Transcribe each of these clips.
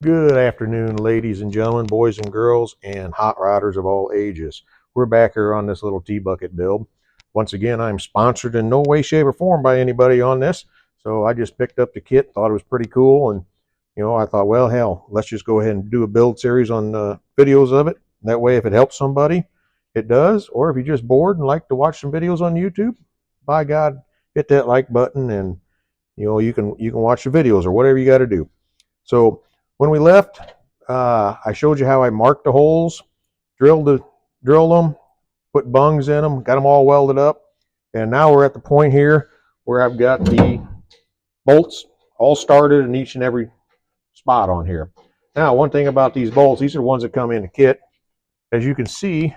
Good afternoon, ladies and gentlemen, boys and girls, and hot rodders of all ages. We're back here on this little tea bucket build. Once again, I'm sponsored in no way, shape, or form by anybody on this. So I just picked up the kit, thought it was pretty cool, and I thought, well, hell, let's just go ahead and do a build series on videos of it. That way, if it helps somebody, it does. Or if you're just bored and like to watch some videos on YouTube, by God, hit that like button, and you can watch the videos or whatever you got to do. So when we left, I showed you how I marked the holes, drilled them, put bungs in them, got them all welded up, and now we're at the point here where I've got the bolts all started in each and every spot on here. Now, one thing about these bolts, these are the ones that come in the kit. As you can see,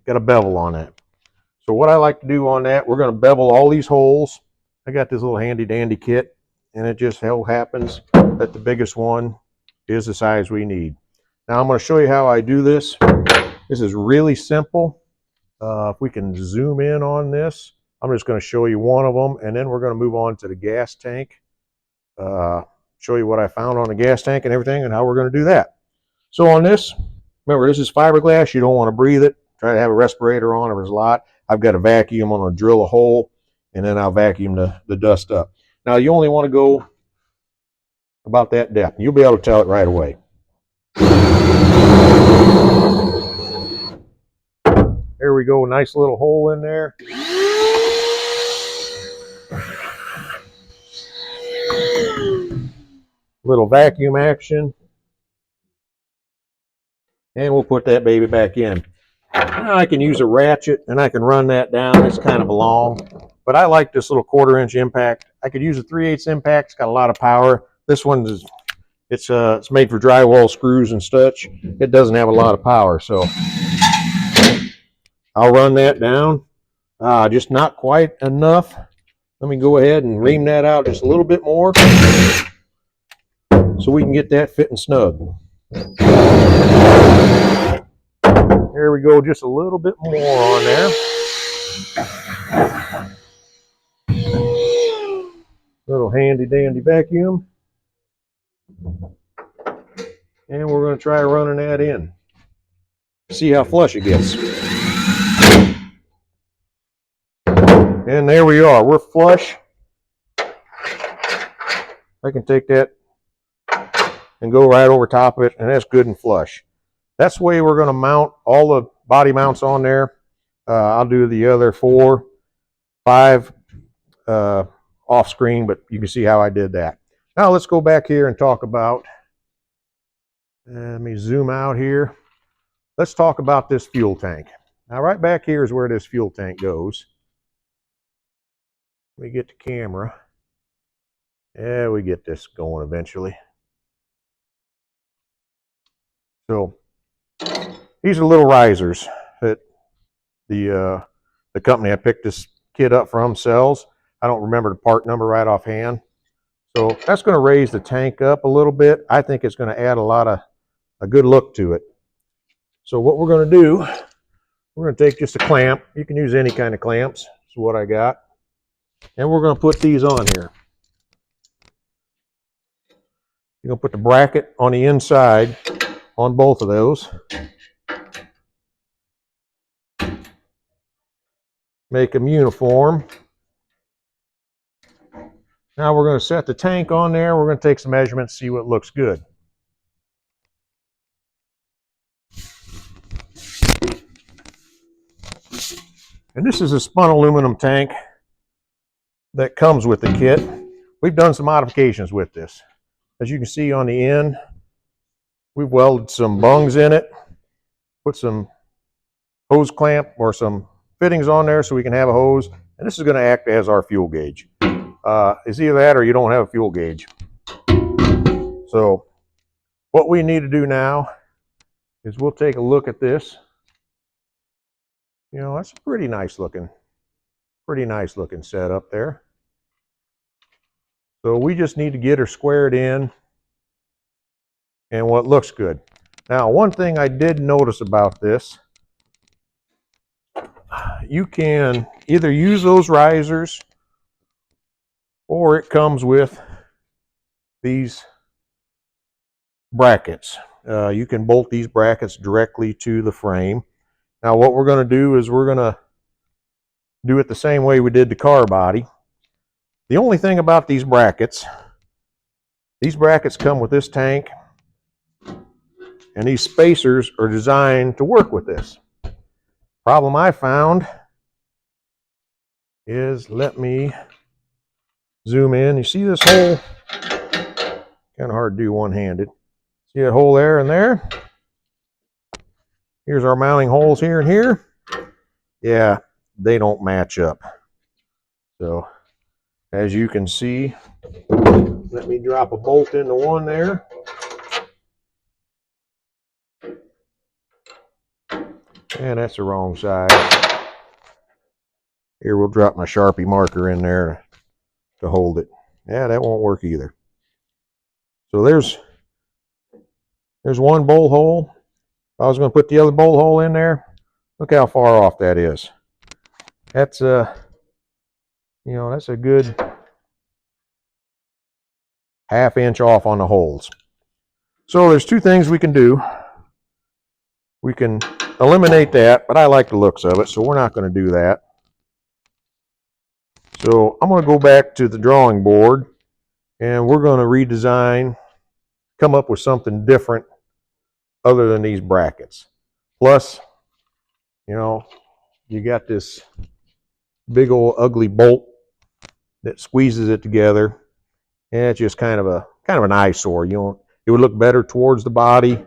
got a bevel on that. So what I like to do on that, we're going to bevel all these holes. I got this little handy dandy kit, and it just so happens that the biggest one is the size we need. Now I'm going to show you how I do this. This is really simple. If we can zoom in on this, I'm just going to show you one of them, and then we're going to move on to the gas tank. Show you what I found on the gas tank and everything, and how we're going to do that. So on this, remember, this is fiberglass. You don't want to breathe it. Try to have a respirator on if there's a lot. I've got a vacuum. I'm going to drill a hole, and then I'll vacuum the dust up. Now, you only want to go about that depth. You'll be able to tell it right away. There we go. Nice little hole in there. Little vacuum action. And we'll put that baby back in. Now I can use a ratchet and I can run that down. It's kind of long, but I like this little 1/4 inch impact. I could use a 3/8 impact. It's got a lot of power. This one is it's made for drywall screws and such. It doesn't have a lot of power, so I'll run that down. Just not quite enough. Let me go ahead and ream that out just a little bit more so we can get that fitting snug. There we go, just a little bit more on there. Little handy dandy vacuum. And we're going to try running that in. See how flush it gets. And there we are. We're flush. I can take that and go right over top of it, and that's good and flush. That's the way we're going to mount all the body mounts on there. I'll do the other 4, 5 off screen, but you can see how I did that. Now let's go back here and talk about, let me zoom out here. Let's talk about this fuel tank. Now right back here is where this fuel tank goes. Let me get the camera. Yeah, we get this going eventually. So these are little risers that the company I picked this kit up from sells. I don't remember the part number right offhand. So that's going to raise the tank up a little bit. I think it's going to add a good look to it. So what we're going to do, we're going to take just a clamp. You can use any kind of clamps. That's what I got. And we're going to put these on here. You're going to put the bracket on the inside on both of those. Make them uniform. Now we're going to set the tank on there. We're going to take some measurements, see what looks good. And this is a spun aluminum tank that comes with the kit. We've done some modifications with this. As you can see on the end, we've welded some bungs in it, put some hose clamp or some fittings on there so we can have a hose. And this is going to act as our fuel gauge. It's either that or you don't have a fuel gauge. So what we need to do now is we'll take a look at this. That's a pretty nice looking setup there. So we just need to get her squared in and what looks good. Now, one thing I did notice about this, you can either use those risers or it comes with these brackets. You can bolt these brackets directly to the frame. Now what we're going to do is we're going to do it the same way we did the car body. The only thing about these brackets come with this tank, and these spacers are designed to work with this. Problem I found is, let me zoom in. You see this hole? Kind of hard to do one-handed. See that hole there and there? Here's our mounting holes here and here. Yeah, they don't match up. So, as you can see, let me drop a bolt into one there. And that's the wrong side. Here, we'll drop my Sharpie marker in there to hold it. Yeah, that won't work either. So there's one bolt hole. If I was going to put the other bolt hole in there, look how far off that is. That's that's a good ½ inch off on the holes. So there's two things we can do. We can eliminate that, but I like the looks of it, so we're not going to do that. So I'm going to go back to the drawing board, and we're going to redesign, come up with something different other than these brackets. Plus, you got this big old ugly bolt that squeezes it together, and it's just kind of an eyesore. It would look better towards the body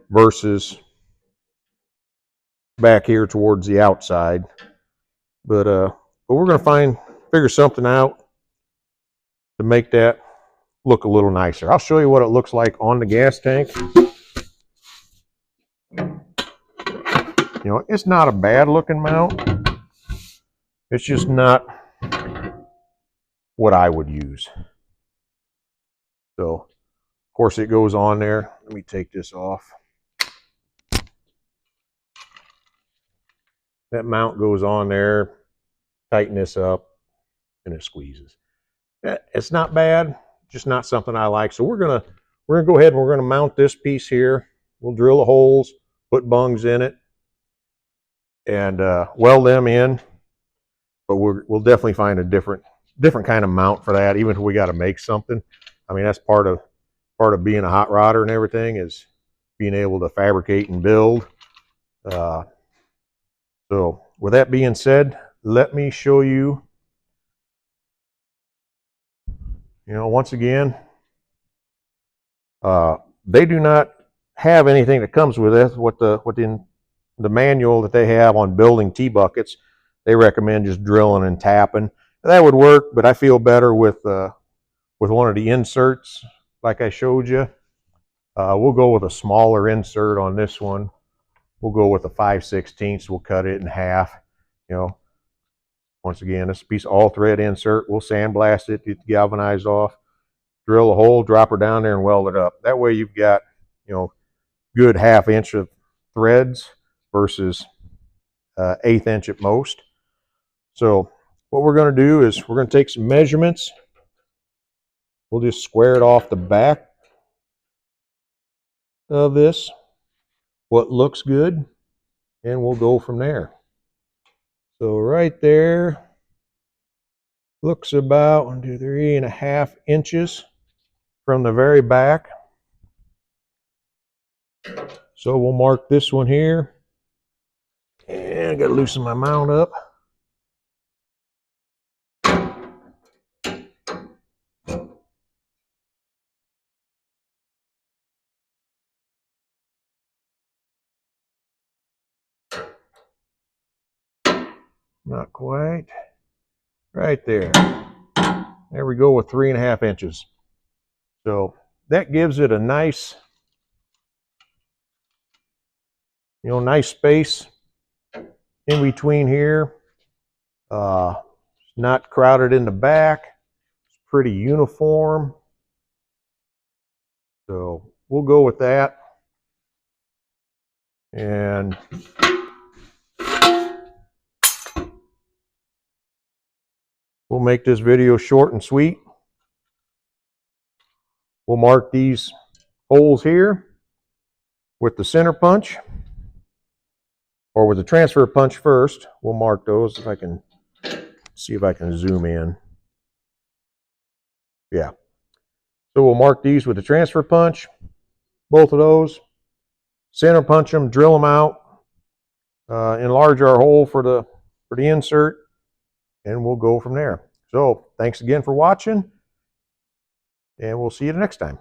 versus back here towards the outside. But we're going to figure something out to make that look a little nicer. I'll show you what it looks like on the gas tank. It's not a bad looking mount. It's just not what I would use. So, of course, it goes on there. Let me take this off. That mount goes on there. Tighten this up, and it squeezes. It's not bad, just not something I like. So we're gonna go ahead and we're gonna mount this piece here. We'll drill the holes, put bungs in it, and weld them in. But we'll definitely find a different kind of mount for that, even if we got to make something. I mean, that's part of being a hot rodder and everything, is being able to fabricate and build. So with that being said, let me show you. Once again, they do not have anything that comes with it. Within the manual that they have on building T-buckets, they recommend just drilling and tapping. That would work, but I feel better with one of the inserts like I showed you. We'll go with a smaller insert on this one. We'll go with a 5/16. We'll cut it in half. Once again, this piece of all-thread insert. We'll sandblast it, get the galvanized off, drill a hole, drop her down there, and weld it up. That way you've got, good ½ inch of threads versus 1/8 inch at most. So what we're going to do is we're going to take some measurements. We'll just square it off the back of this, what looks good, and we'll go from there. So right there looks about 1, 2, 3.5 inches from the very back. So we'll mark this one here, and I got to loosen my mount up. Not quite. Right there. There we go with 3.5 inches. So that gives it a nice, nice space in between here. Not crowded in the back. It's pretty uniform. So we'll go with that. And we'll make this video short and sweet. We'll mark these holes here with the center punch, or with the transfer punch first. We'll mark those. If I can see if I can zoom in. Yeah. So we'll mark these with the transfer punch, both of those. Center punch them, drill them out, enlarge our hole for the insert, and we'll go from there. So thanks again for watching, and we'll see you the next time.